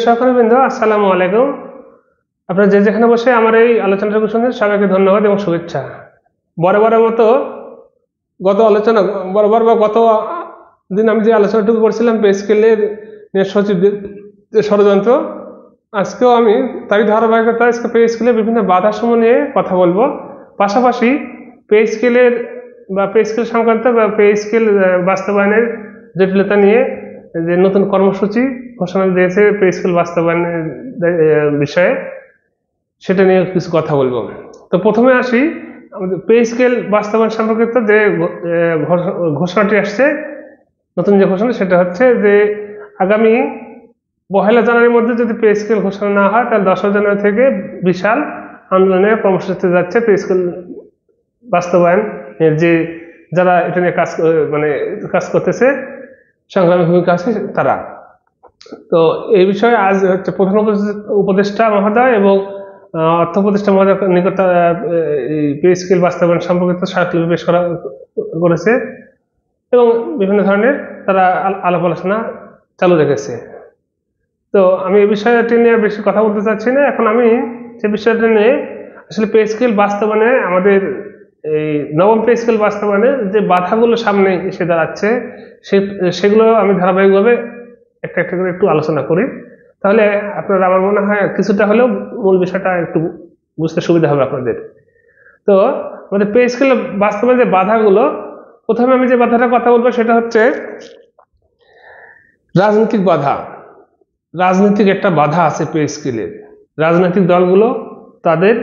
সহকর্মীবৃন্দ, আসসালামু আলাইকুম। আপনারা যে যেখানে বসে আমার এই আলোচনাটুকু শুনছেন সবাইকে ধন্যবাদ এবং শুভেচ্ছা। বরাবরের মতো গত দিন আমি যে আলোচনাটুকু করছিলাম পে স্কেলের সচিবদের যে ষড়যন্ত্র, আজকেও আমি তারই ধারাবাহিকতা আজকে পে স্কেলের বিভিন্ন বাধাসমূহ নিয়ে কথা বলবো। পাশাপাশি পে স্কেলের পে স্কেল সংক্রান্ত বা পে স্কেল বাস্তবায়নের জটিলতা নিয়ে যে নতুন কর্মসূচি ঘোষণা দিয়েছে পে স্কেল বাস্তবায়নের বিষয়ে, সেটা নিয়ে কিছু কথা বলবো। তো প্রথমে আসি, আমাদের পে স্কেল বাস্তবায়ন সম্পর্কিত যে ঘোষণাটি আসছে, নতুন যে ঘোষণা সেটা হচ্ছে যে আগামী 1 জানুয়ারির মধ্যে যদি পে স্কেল ঘোষণা না হয় তাহলে 10 জানুয়ারি থেকে বিশাল আন্দোলনের কর্মসূচিতে যাচ্ছে পে স্কেল বাস্তবায়নের যে যারা এটা নিয়ে কাজ করতেছে, সংগ্রামী ভূমিকা আছে তারা। তো এই বিষয়ে আজ হচ্ছে প্রধান উপদেষ্টা মহোদয় এবং অর্থ উপদেষ্টা মহোদয় নিকট এই পে স্কেল বাস্তবায়ন সম্পর্কিত স্মারকলিপি পেশ করেছে এবং বিভিন্ন ধরনের তারা আলাপ আলোচনা চালু রেখেছে। তো আমি এই বিষয়টি নিয়ে বেশি কথা বলতে চাচ্ছি না। এখন আমি যে বিষয়টা নিয়ে আসলে পে স্কেল বাস্তবায়নে আমাদের এই নবম পে স্কেল বাস্তবায়নে যে বাধাগুলো সামনে এসে দাঁড়াচ্ছে সেগুলো আমি ধারাবাহিকভাবে একটা একটা করে একটু আলোচনা করি, তাহলে আপনারা আমার মনে হয় কিছুটা হলেও মূল বিষয়টা একটু বুঝতে সুবিধা হবে আপনাদের। তো আমাদের পে স্কেল বাস্তবায়নের যে বাধাগুলো, প্রথমে আমি যে বাধাটার কথা বলবো সেটা হচ্ছে রাজনৈতিক বাধা। রাজনৈতিক একটা বাধা আছে পে স্কেলের। রাজনৈতিক দলগুলো তাদের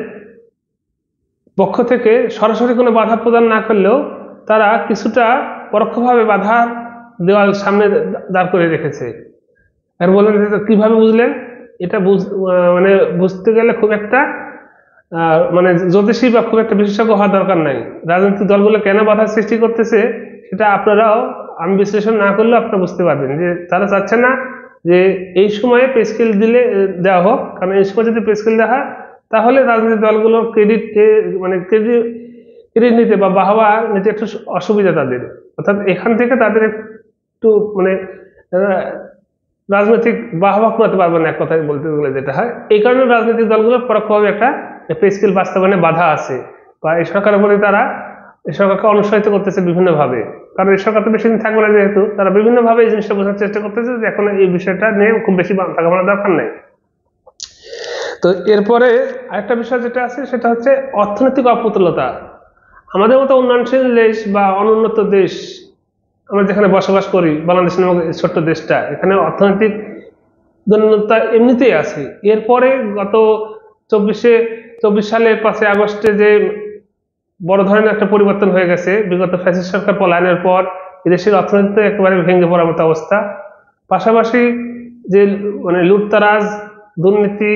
পক্ষ থেকে সরাসরি কোনো বাধা প্রদান না করলেও তারা কিছুটা পরোক্ষভাবে বাধা দেওয়াল সামনে দাঁড় করে রেখেছে। আর বলেন কিভাবে বুঝলেন? এটা বুঝতে গেলে খুব একটা জ্যোতিষী বা খুব একটা বিশেষজ্ঞ হওয়ার দরকার নাই। রাজনৈতিক দলগুলো কেন বাধা সৃষ্টি করতেছে সেটা আপনারাও, আমি বিশ্লেষণ না করলেও আপনারা বুঝতে পারবেন যে তারা চাচ্ছে না যে এই সময়ে পে স্কেল দেওয়া হোক, কারণ এই সময় যদি পে স্কেল দেওয়া হয় তাহলে রাজনৈতিক দলগুলোর ক্রেডিট নিতে বা বাহবা নিতে একটু অসুবিধা তাদের, অর্থাৎ এখান থেকে তাদের একটু রাজনৈতিক বাহবা কমাতে পারবে না, এক কথায় বলতে গেলে যেটা হয়। এই কারণে রাজনৈতিক দলগুলো পরোক্ষভাবে একটা পে স্কেল বাস্তবায়নে বাধা আছে, বা এই সরকারের প্রতি তারা এই সরকারকে অনুসরিত করতেছে বিভিন্নভাবে। কারণ এই সরকার তো বেশি দিন থাকবে না, যেহেতু তারা বিভিন্নভাবে এই জিনিসটা বোঝার চেষ্টা করতেছে যে এখন এই বিষয়টা নিয়ে খুব বেশি থাকা মানার দরকার নেই। তো এরপরে আরেকটা বিষয় যেটা আছে সেটা হচ্ছে অর্থনৈতিক অপ্রতুলতা। আমাদের মতো উন্নয়নশীল দেশ বা অনুন্নত দেশ, আমরা যেখানে বসবাস করি, বাংলাদেশ নামক ছোট্ট দেশটা, এখানে অর্থনৈতিক দৈন্যতা এমনিতেই আছে। এরপরে গত 24 সালের 5 আগস্টে যে বড় ধরনের একটা পরিবর্তন হয়ে গেছে, বিগত ফ্যাসিস্ট সরকার পলায়নের পর এদেশের অর্থনীতি একেবারে ভেঙে পড়ার মতো অবস্থা। পাশাপাশি যে লুটতারাজ, দুর্নীতি,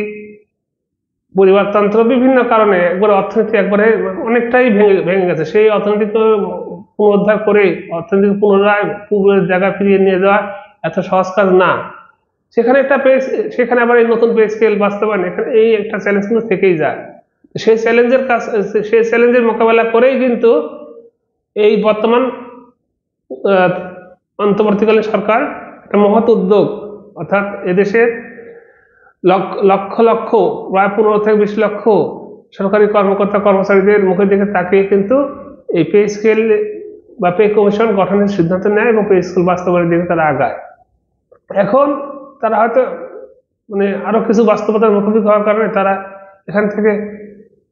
পরিবারতন্ত্র, বিভিন্ন কারণে একবারে অর্থনীতি একবারে অনেকটাই ভেঙে গেছে। সেই অর্থনীতিকে পুনরুদ্ধার করে অর্থনীতিকে পুনরায় পূর্বের জায়গায় ফিরিয়ে নিয়ে যাওয়া এত সহজ কাজ না। সেখানে আবার এই নতুন পে স্কেল বাস্তবায়ন, এখানে এই একটা চ্যালেঞ্জ কিন্তু থেকেই যায়। সেই চ্যালেঞ্জের মোকাবেলা করেই কিন্তু এই বর্তমান অন্তর্বর্তীকালীন সরকার একটা মহৎ উদ্যোগ, অর্থাৎ এদেশের লক্ষ লক্ষ প্রায় 15 থেকে 20 লক্ষ সরকারি কর্মকর্তা কর্মচারীদের মুখের দিকে তাকিয়ে কিন্তু এই পে স্কেল বা পে কমিশন গঠনের সিদ্ধান্ত নেয় এবং পে স্কেল বাস্তবায়নের দিকে তারা আগায়। এখন তারা হয়তো আরো কিছু বাস্তবতার মুখোমুখি হওয়ার কারণে তারা এখান থেকে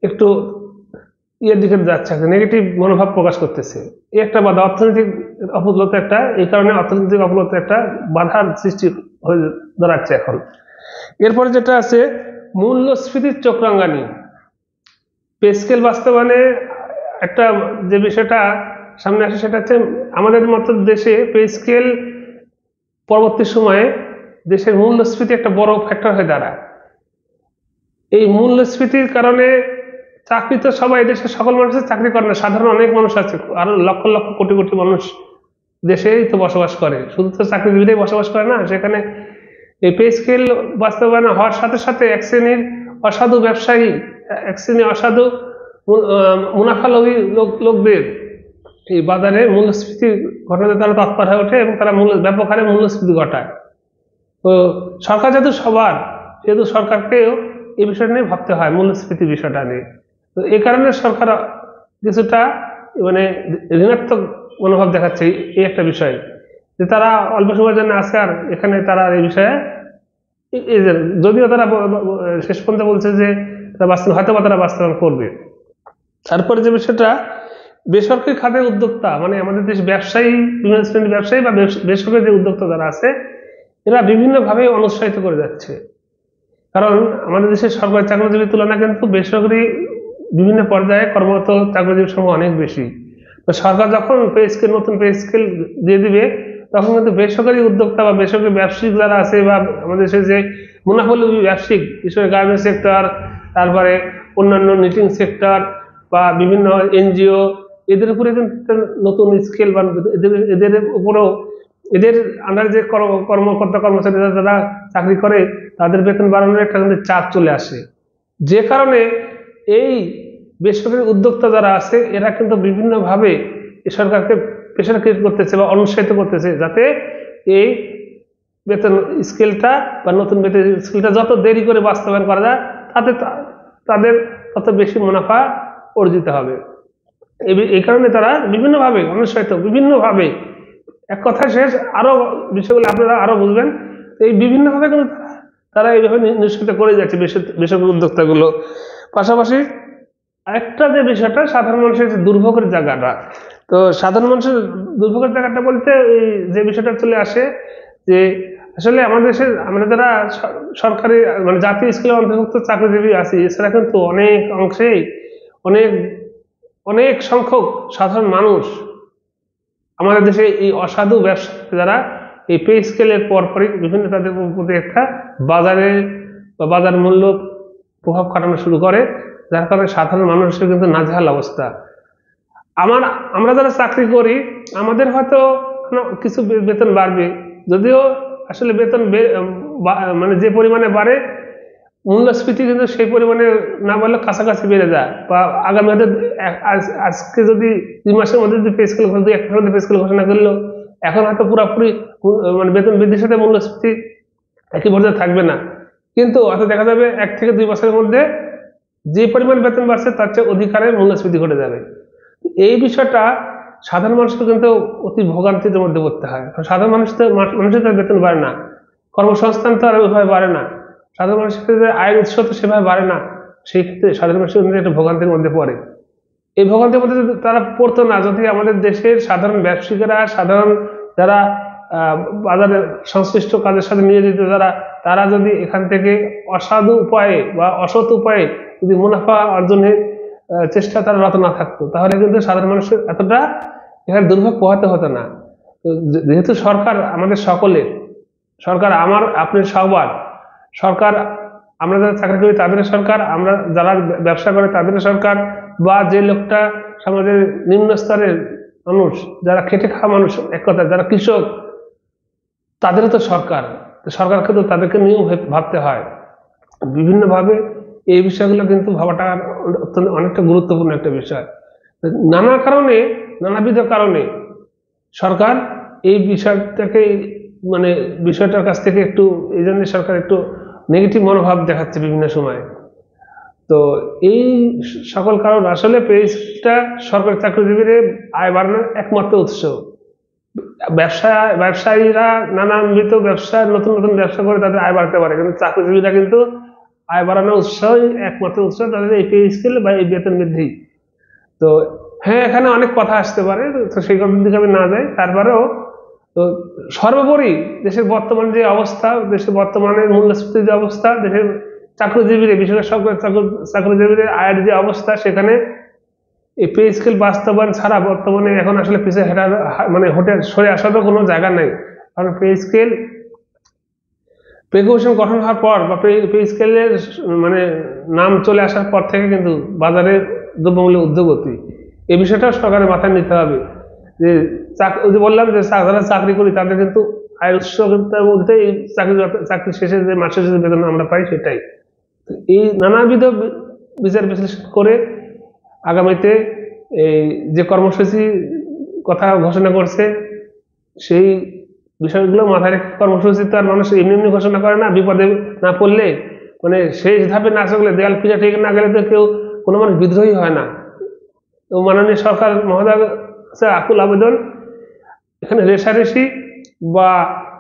একটু দিকে যাচ্ছে, নেগেটিভ মনোভাব প্রকাশ করতেছে। এই একটা বাধা, অর্থনৈতিক অপূর্ণতা একটা, এই কারণে অর্থনৈতিক অপূর্ণতা একটা বাধার সৃষ্টি হয়ে দাঁড়াচ্ছে এখন। এরপরে যেটা আছে মূল্যস্ফীতির চক্রাঙ্গানি। পে স্কেল বাস্তবায়নে একটা যে বিষয়টা সামনে আসে সেটা হচ্ছে আমাদের মতো দেশে পে স্কেল পরবর্তী সময়ে দেশের মূল্যস্ফীতি একটা বড় ফ্যাক্টর হয়ে দাঁড়ায়। এই মূল্যস্ফীতির কারণে চাকরি তো সবাই দেশের সকল মানুষের চাকরি করে না, সাধারণ অনেক মানুষ আছে, আরো লক্ষ লক্ষ কোটি কোটি মানুষ দেশেই তো বসবাস করে, শুধু তো চাকরিজীবীরাই বসবাস করে না। সেখানে এই পে স্কেল বাস্তবায়ন হওয়ার সাথে সাথে এক শ্রেণীর অসাধু ব্যবসায়ী, এক শ্রেণীর অসাধু মুনাফালোভী লোকদের এই বাজারে মূল্যস্ফীতি ঘটাতে তারা তৎপর হয়ে ওঠে এবং তারা ব্যাপক হারে মূল্যস্ফীতি ঘটায়। তো সরকার যেহেতু সবার, সেহেতু সরকারকেও এই বিষয়টা নিয়ে ভাবতে হয়, মূল্যস্ফীতি বিষয়টা নিয়ে। তো এই কারণে সরকার কিছুটা মানে ঋণাত্মক মনোভাব দেখাচ্ছে এই একটা বিষয়, যে তারা অল্প সময়ের জন্য আছে আর এখানে তারা এই বিষয়ে যদিও তারা শেষ পর্যন্ত বলছে যে হয়তো বা তারা বাস্তবায়ন করবে। তারপরে যে বিষয়টা বেসরকারি খাতের উদ্যোক্তা, মানে আমাদের দেশ ব্যবসায়ী, বিভিন্ন শ্রেণীর ব্যবসায়ী বা বেসরকারি যে উদ্যোক্তা যারা আছে, এরা বিভিন্নভাবে অনুৎসাহিত করে যাচ্ছে। কারণ আমাদের দেশের সরকারি চাকরিজীবীর তুলনা কিন্তু বেসরকারি বিভিন্ন পর্যায়ে কর্মরত চাকরিজীবীর সংখ্যা অনেক বেশি। তো সরকার যখন পে স্কেল, নতুন পে স্কেল দিয়ে দিবে, তখন কিন্তু বেসরকারি উদ্যোক্তা বা বেসরকারি ব্যবসায়িক যারা আছে বা আমাদের দেশের যে মুনাফালোভী ব্যবসায়িক, বিশেষ করে গার্মেন্টস সেক্টর, তারপরে অন্যান্য নিটিং সেক্টর বা বিভিন্ন এনজিও, এদের উপরে কিন্তু নতুন স্কেল বা এদের উপরেও, এদের আন্ডারে যে কর্মকর্তা কর্মচারীরা যারা চাকরি করে, তাদের বেতন বাড়ানোর একটা কিন্তু চাপ চলে আসে। যে কারণে এই বেসরকারি উদ্যোক্তা যারা আছে, এরা কিন্তু বিভিন্নভাবে সরকারকে প্রেশার ক্রিয়েট করতেছে বা অনুৎসাহিত করতেছে, যাতে এই বেতন স্কেলটা বা নতুন বেতন স্কেলটা যত দেরি করে বাস্তবায়ন করা যায়, তাতে তাদের তত বেশি মুনাফা অর্জিত হবে। এই কারণে তারা বিভিন্নভাবে অনুৎসাহিত, বিভিন্নভাবে, এক কথা শেষ, আরো বিষয়গুলো আপনারা আরো বুঝবেন। এই বিভিন্নভাবে কিন্তু তারা এইভাবে নিশ্চিত করে যাচ্ছে বেসরকারি উদ্যোক্তাগুলো। পাশাপাশি আরেকটা যে বিষয়টা, সাধারণ মানুষের যে দুর্ভোগের জায়গাটা, তো সাধারণ মানুষের দুর্ভোগের জায়গাটা বলতে যে বিষয়টা চলে আসে, যে আসলে আমাদের দেশে আমরা যারা সরকারি মানে জাতীয় স্কুলে অন্তর্ভুক্ত চাকরিজীবী আছি, এছাড়া কিন্তু অনেক অংশেই অনেক অনেক সংখ্যক সাধারণ মানুষ আমাদের দেশে এই অসাধু ব্যবসা যারা এই পে স্কেলের পরপরই বিভিন্ন তাদের প্রতি একটা বাজারে বা বাজার মূল্য প্রভাব খাটানো শুরু করে, যার কারণে সাধারণ মানুষের কিন্তু নাজেহাল অবস্থা। আমরা যারা চাকরি করি, আমাদের হয়তো কিছু বেতন বাড়বে, যদিও আসলে বেতন মানে যে পরিমাণে বাড়ে, মূল্যস্ফীতি কিন্তু সেই পরিমাণে না বাড়লে কাছাকাছি বেড়ে যায়। বা আগামী হয়তো আজকে যদি 2 মাসের মধ্যে যদি পে স্কেল, 1 মাসের মধ্যে পে স্কেল ঘোষণা করলো, এখন হয়তো পুরোপুরি মানে বেতন বৃদ্ধির সাথে মূল্যস্ফীতি একই পর্যায়ে থাকবে না, কিন্তু হয়তো দেখা যাবে 1 থেকে 2 বছরের মধ্যে যে পরিমাণ বেতন বাড়ছে তার চেয়ে অধিকারে মূল্যস্ফীতি ঘটে যাবে। এই বিষয়টা সাধারণ মানুষকে কিন্তু অতি ভোগান্তির মধ্যে পড়তে হয়। সাধারণ মানুষের তো বেতন বাড়ে না, কর্মসংস্থান তো আর ওইভাবে বাড়ে না, সাধারণ মানুষের ক্ষেত্রে আয়ের উৎস তো সেভাবে বাড়ে না, সেই ক্ষেত্রে সাধারণ মানুষের একটা ভোগান্তির মধ্যে পড়ে। এই ভোগান্তির মধ্যে তারা পড়তো না যদি আমাদের দেশের সাধারণ ব্যবসায়িকরা, সাধারণ যারা বাজারে সংশ্লিষ্ট কাজের সাথে নিয়োজিত যারা, তারা যদি এখান থেকে অসাধু উপায়ে বা অসৎ উপায়ে যদি মুনাফা অর্জনের চেষ্টা তারা রত না থাকতো, তাহলে কিন্তু সাধারণ মানুষের এতটা এখানে দুর্ভোগ পোহাতে হতো না। তো যেহেতু সরকার আমাদের সকলের, সরকার আমার আপনার সবার, সরকার আমরা যারা চাকরি করি তাদের সরকার, আমরা যারা ব্যবসা করে তাদের সরকার, বা যে লোকটা সমাজের নিম্ন স্তরের মানুষ, যারা খেটে খাওয়া মানুষ, এক কথা যারা কৃষক, তাদেরও তো সরকার। সরকারকে তো তাদেরকে নিয়েও ভাবতে হয় বিভিন্নভাবে। এই বিষয়গুলো কিন্তু ভাবাটা অত্যন্ত অনেকটা গুরুত্বপূর্ণ একটা বিষয়। নানা কারণে, নানাবিধ কারণে সরকার এই বিষয়টাকে মানে বিষয়টার কাছ থেকে একটু, এই জন্য সরকার একটু নেগেটিভ মনোভাব দেখাচ্ছে বিভিন্ন সময়। তো এই সকল কারণ আসলে পেজটা সরকারি চাকরিজীবীর আয় বাড়ানোর একমাত্র উৎস। ব্যবসায়ীরা নানাবিধ ব্যবসা, নতুন নতুন ব্যবসা করে তাদের আয় বাড়াতে পারে, কিন্তু চাকরিজীবীরা কিন্তু আয় বাড়ানোর উৎসই একমাত্র উৎস তাদের এই পে স্কেল বা এই বেতন বৃদ্ধি। তো হ্যাঁ, এখানে অনেক কথা আসতে পারে, তো সেই কথার দিকে আমি না যাই। তারপরেও তো সর্বোপরি দেশের বর্তমান যে অবস্থা, দেশের বর্তমানে মূল্যস্ফীতির যে অবস্থা, দেশের চাকরিজীবীরা, বিশেষ করে সরকারি চাকরিজীবীদের আয়ের যে অবস্থা, সেখানে এই পে স্কেল বাস্তবায়ন ছাড়া বর্তমানে এখন আসলে পিছিয়ে হেঁটা মানে সরে আসারও কোনো জায়গা নেই। কারণ পে স্কেল, পে কমিশন গঠন হওয়ার পর বা পে স্কেলের মানে নাম চলে আসার পর থেকে কিন্তু বাজারে দ্রব্যমূল্যের ঊর্ধ্বগতি, এই বিষয়টা সরকারের মাথায় নিতে হবে। যে বললাম যে যারা চাকরি করি তাদের কিন্তু আয়ের উৎস বলতে এই চাকরি শেষে যে মাসের যে বেতন আমরা পাই সেটাই। এই নানাবিধ বিচার বিশ্লেষণ করে আগামীতে এই যে কর্মসূচি কথা ঘোষণা করছে, সেই বিষয়গুলো মাথায় রেখে কর্মসূচি তো আর মানুষ এমনি এমনি ঘোষণা করে না, বিপদে না পড়লে মানে শেষ ধাপে না চললে, দেয়াল পূজা ঠিক না গেলে তো কেউ কোনো মানুষ বিদ্রোহী হয় না। তো মাননীয় সরকার মহোদয় আকুল আবেদন, এখানে রেষারেষি বা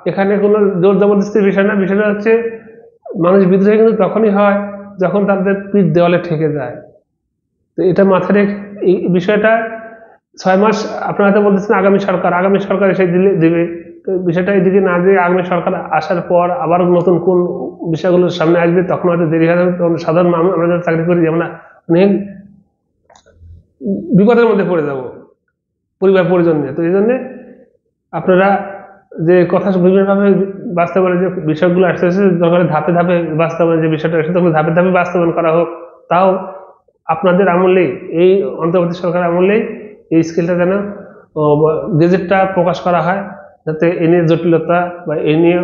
এখানে কোনো জোর জবরদস্তির বিষয় না, বিষয়টা হচ্ছে মানুষ বিদ্রোহী কিন্তু তখনই হয় যখন তাদের পিঠ দেওয়ালে ঠেকে যায়। তো এটা মাথায় রেখে এই বিষয়টা 6 মাস আপনারা হয়তো বলতেছেন আগামী সরকার এসে দিবে, তো বিষয়টা এদিকে না দিয়ে আগামী সরকার আসার পর আবার নতুন কোন বিষয়গুলো সামনে আসবে তখন হয়তো দেরি হয়ে যাবে, তখন সাধারণ মানুষ আমরা যারা চাকরি করি আমরা অনেক বিপদের মধ্যে পড়ে যাব পরিবার পরিজন নিয়ে। তো এই জন্যে আপনারা যে কথা বিভিন্নভাবে বাস্তবায়নে যে বিষয়গুলো আসছে দরকার ধাপে ধাপে বাস্তবায়নের যে বিষয়টা আসছে তখন ধাপে ধাপে বাস্তবায়ন করা হোক। তাও আপনাদের আমলে, এই অন্তর্বর্তী সরকার আমলে এই স্কিলটা যেন গেজেটটা প্রকাশ করা হয়, যাতে এ নিয়ে জটিলতা বা এ নিয়ে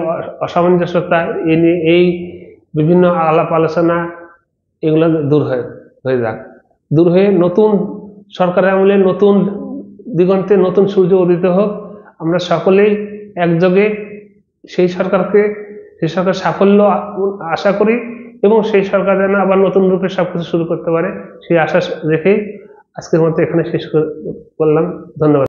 অসামঞ্জস্যতা, এ নিয়ে এই বিভিন্ন আলাপ আলোচনা এগুলো দূর হয়ে যাক, দূর হয়ে নতুন সরকারের আমলে নতুন দিগন্তে নতুন সূর্য উদিত হোক। আমরা সকলেই একযোগে সেই সরকার সাফল্য আশা করি এবং সেই সরকার যেন আবার নতুন রূপে সবকিছু শুরু করতে পারে সেই আশা রেখেই আজকের মতো এখানে শেষ করলাম। ধন্যবাদ।